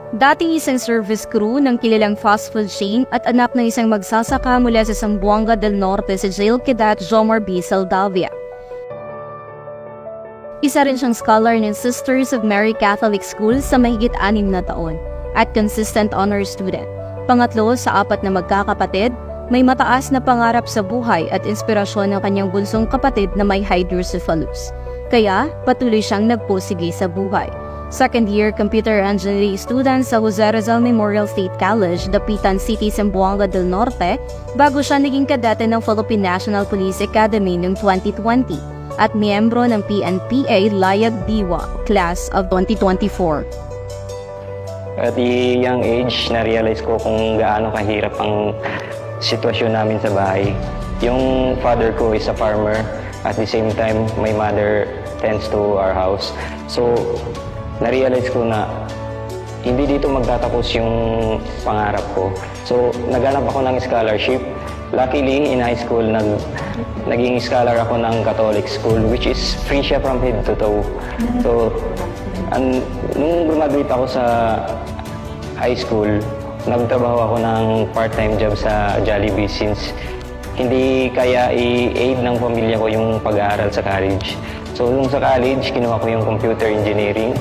Dating isang service crew ng kilalang fast food chain at anak ng isang magsasaka mula sa Zamboanga del Norte si Jail Cadet Jomar B. Saldavia. Isa rin siyang scholar ng Sisters of Mary Catholic School sa mahigit 6 na taon at consistent honor student. Pangatlo sa 4 na magkakapatid, may mataas na pangarap sa buhay at inspirasyon ng kanyang bunsong kapatid na may hydrocephalus. Kaya patuloy siyang nagpursige sa buhay. Second-year computer engineering student sa Jose Rizal Memorial State College, Dapitan City, Zamboanga del Norte, bago siya naging kadete ng Philippine National Police Academy noong 2020 at miyembro ng PNPA Layag Diwa Class of 2024. At the young age, na-realize ko kung gaano kahirap ang sitwasyon namin sa bahay. Yung father ko is a farmer, at the same time, my mother tends to our house. So, na-realize ko na hindi dito magtatapos yung pangarap ko. So, naghanap ako ng scholarship. Luckily, in high school, naging scholar ako ng Catholic school, which is free siya from head to toe. So, nung graduate ako sa high school, nagtrabaho ako ng part-time job sa Jollibee since hindi kaya i-aid ng pamilya ko yung pag-aaral sa college. So, nung sa college, kinuha ko yung computer engineering.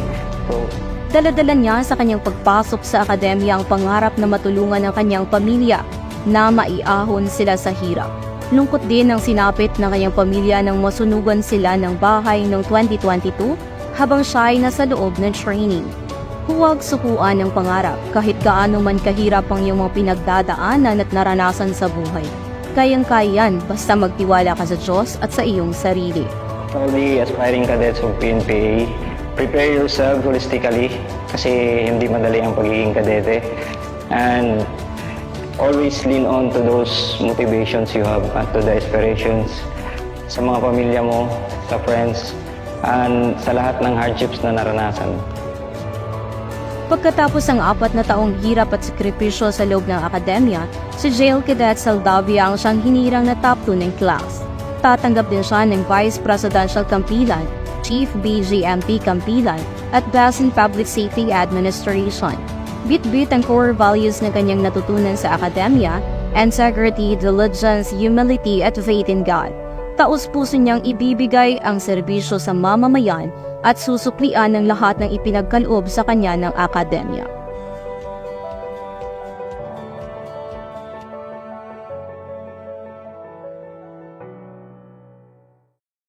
Dala-dala niya sa kanyang pagpasok sa akademya ang pangarap na matulungan ang kanyang pamilya na maiahon sila sa hirap. Lungkot din ang sinapit ng kanyang pamilya nang masunugan sila ng bahay noong 2022 habang siya ay nasa loob ng training. Huwag sukuan ang pangarap kahit gaano man kahirap ang iyong mga pinagdadaanan at naranasan sa buhay. Kayang-kayan basta magtiwala ka sa Diyos at sa iyong sarili. All the aspiring cadets of PNPA, prepare yourself holistically kasi hindi madali ang pagiging kadete. And always lean on to those motivations you have at to the aspirations sa mga pamilya mo, sa friends, and sa lahat ng hardships na naranasan. Pagkatapos ng 4 na taong hirap at sakripisyo sa loob ng akademya, si Jail Cadet Saldavia ang siyang hinirang na top 2 ng class. Tatanggap din siya ng Vice Presidential Kampilan, Chief BGMP Kampilan at Best in Public Safety Administration. Bit-bit ang core values na kanyang natutunan sa akademya: integrity, diligence, humility at faith in God. Taos-puso niyang ibibigay ang serbisyo sa mamamayan at susuklian ng lahat ng ipinagkaloob sa kanya ng akademya.